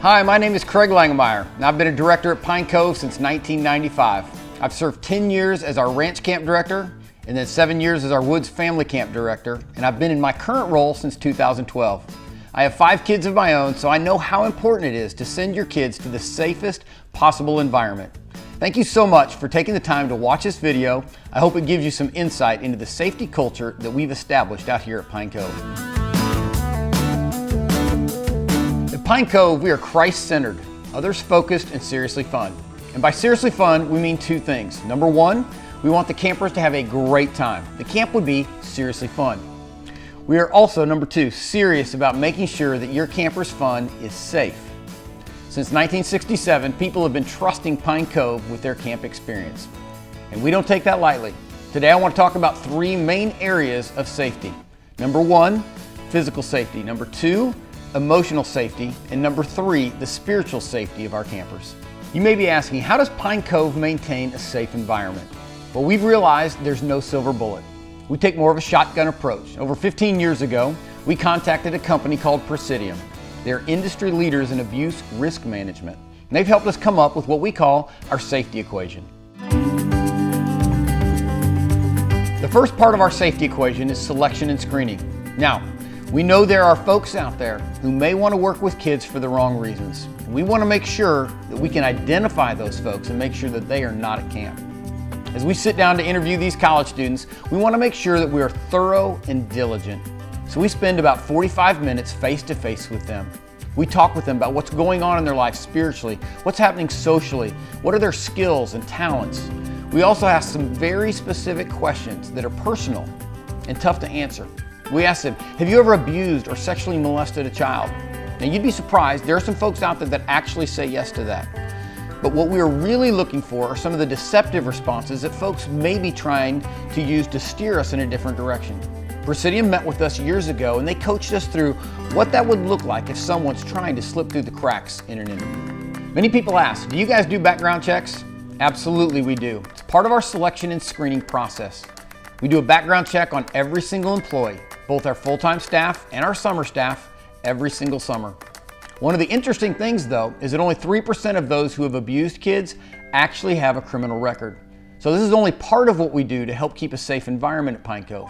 Hi, my name is Craig Langemeier, and I've been a director at Pine Cove since 1995. I've served 10 years as our ranch camp director, and then 7 years as our Woods Family Camp director, and I've been in my current role since 2012. I have 5 kids of my own, so I know how important it is to send your kids to the safest possible environment. Thank you so much for taking the time to watch this video. I hope it gives you some insight into the safety culture that we've established out here at Pine Cove. At Pine Cove, we are Christ-centered, others-focused, and seriously fun. And by seriously fun, we mean 2 things. Number 1, we want the campers to have a great time. The camp would be seriously fun. We are also, number 2, serious about making sure that your camper's fun is safe. Since 1967, people have been trusting Pine Cove with their camp experience. And we don't take that lightly. Today I want to talk about 3 main areas of safety. Number 1, physical safety. Number 2, emotional safety. And number 3, the spiritual safety of our campers. You may be asking, how does Pine Cove maintain a safe environment? Well, we've realized there's no silver bullet. We take more of a shotgun approach. Over 15 years ago, we contacted a company called Presidium. They're industry leaders in abuse risk management. And they've helped us come up with what we call our safety equation. The first part of our safety equation is selection and screening. Now, we know there are folks out there who may want to work with kids for the wrong reasons. We want to make sure that we can identify those folks and make sure that they are not at camp. As we sit down to interview these college students, we want to make sure that we are thorough and diligent. So we spend about 45 minutes face-to-face with them. We talk with them about what's going on in their life spiritually, what's happening socially, what are their skills and talents. We also ask some very specific questions that are personal and tough to answer. We ask them, have you ever abused or sexually molested a child? Now you'd be surprised, there are some folks out there that actually say yes to that. But what we are really looking for are some of the deceptive responses that folks may be trying to use to steer us in a different direction. Presidium met with us years ago and they coached us through what that would look like if someone's trying to slip through the cracks in an interview. Many people ask, do you guys do background checks? Absolutely we do. It's part of our selection and screening process. We do a background check on every single employee, both our full-time staff and our summer staff, every single summer. One of the interesting things though is that only 3% of those who have abused kids actually have a criminal record. So this is only part of what we do to help keep a safe environment at Pine Cove.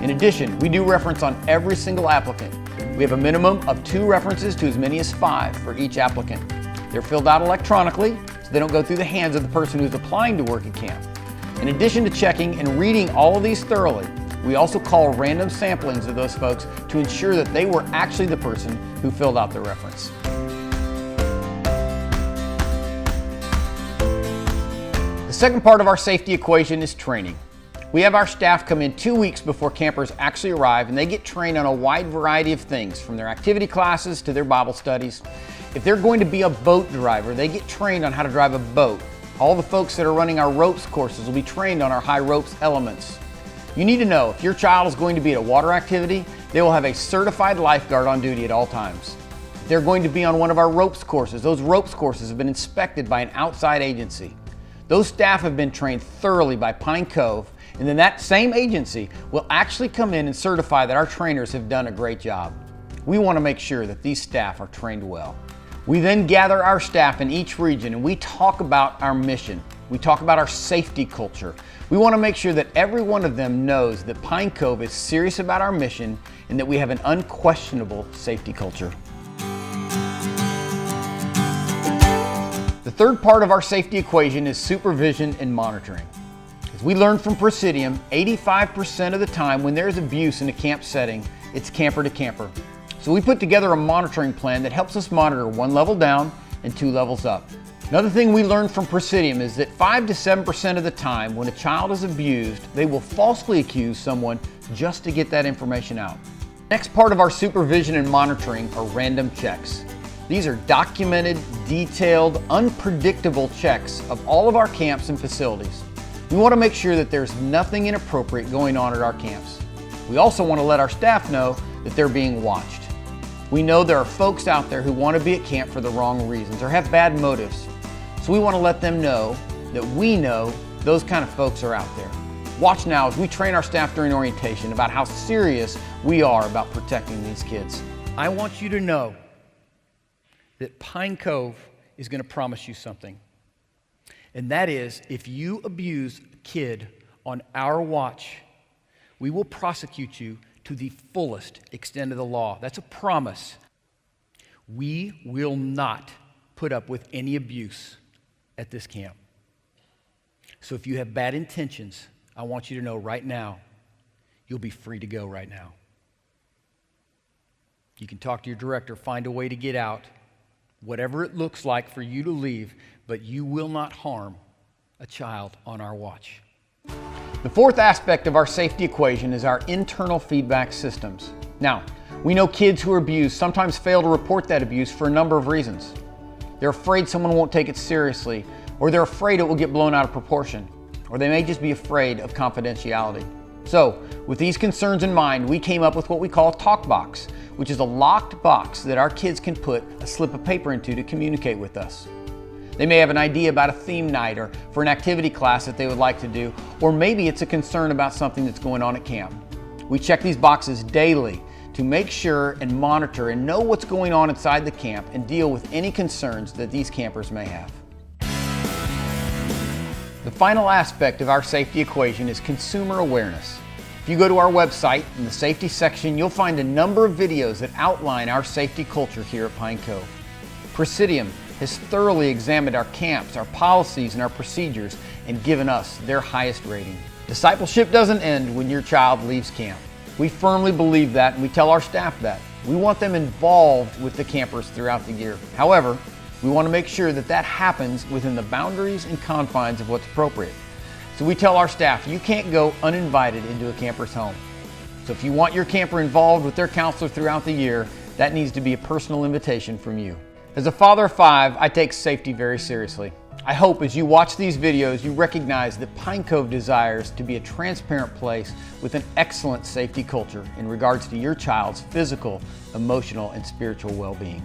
In addition, we do reference on every single applicant. We have a minimum of 2 references to as many as 5 for each applicant. They're filled out electronically so they don't go through the hands of the person who's applying to work at camp. In addition to checking and reading all of these thoroughly, we also call random samplings of those folks to ensure that they were actually the person who filled out the reference. The second part of our safety equation is training. We have our staff come in 2 weeks before campers actually arrive and they get trained on a wide variety of things, from their activity classes to their Bible studies. If they're going to be a boat driver, they get trained on how to drive a boat. All the folks that are running our ropes courses will be trained on our high ropes elements. You need to know if your child is going to be at a water activity, they will have a certified lifeguard on duty at all times. If they're going to be on one of our ropes courses, those ropes courses have been inspected by an outside agency. Those staff have been trained thoroughly by Pine Cove, and then that same agency will actually come in and certify that our trainers have done a great job. We want to make sure that these staff are trained well. We then gather our staff in each region and we talk about our mission. We talk about our safety culture. We want to make sure that every one of them knows that Pine Cove is serious about our mission and that we have an unquestionable safety culture. The third part of our safety equation is supervision and monitoring. As we learned from Presidium, 85% of the time when there's abuse in a camp setting, it's camper to camper. So we put together a monitoring plan that helps us monitor 1 level down and 2 levels up. Another thing we learned from Presidium is that 5 to 7% of the time when a child is abused, they will falsely accuse someone just to get that information out. Next part of our supervision and monitoring are random checks. These are documented, detailed, unpredictable checks of all of our camps and facilities. We want to make sure that there's nothing inappropriate going on at our camps. We also want to let our staff know that they're being watched. We know there are folks out there who want to be at camp for the wrong reasons or have bad motives. So we want to let them know that we know those kind of folks are out there. Watch now as we train our staff during orientation about how serious we are about protecting these kids. I want you to know that Pine Cove is going to promise you something. And that is, if you abuse a kid on our watch, we will prosecute you to the fullest extent of the law. That's a promise. We will not put up with any abuse at this camp. So if you have bad intentions, I want you to know right now, you'll be free to go right now. You can talk to your director, find a way to get out, whatever it looks like for you to leave, but you will not harm a child on our watch. The fourth aspect of our safety equation is our internal feedback systems. Now, we know kids who are abused sometimes fail to report that abuse for a number of reasons. They're afraid someone won't take it seriously, or they're afraid it will get blown out of proportion, or they may just be afraid of confidentiality. So, with these concerns in mind, we came up with what we call a talk box, which is a locked box that our kids can put a slip of paper into to communicate with us. They may have an idea about a theme night or for an activity class that they would like to do, or maybe it's a concern about something that's going on at camp. We check these boxes daily to make sure and monitor and know what's going on inside the camp and deal with any concerns that these campers may have. The final aspect of our safety equation is consumer awareness. If you go to our website, in the safety section, you'll find a number of videos that outline our safety culture here at Pine Cove. Presidium has thoroughly examined our camps, our policies, and our procedures and given us their highest rating. Discipleship doesn't end when your child leaves camp. We firmly believe that, and we tell our staff that. We want them involved with the campers throughout the year. However, we want to make sure that that happens within the boundaries and confines of what's appropriate. So we tell our staff, you can't go uninvited into a camper's home. So if you want your camper involved with their counselor throughout the year, that needs to be a personal invitation from you. As a father of 5, I take safety very seriously. I hope as you watch these videos, you recognize that Pine Cove desires to be a transparent place with an excellent safety culture in regards to your child's physical, emotional, and spiritual well-being.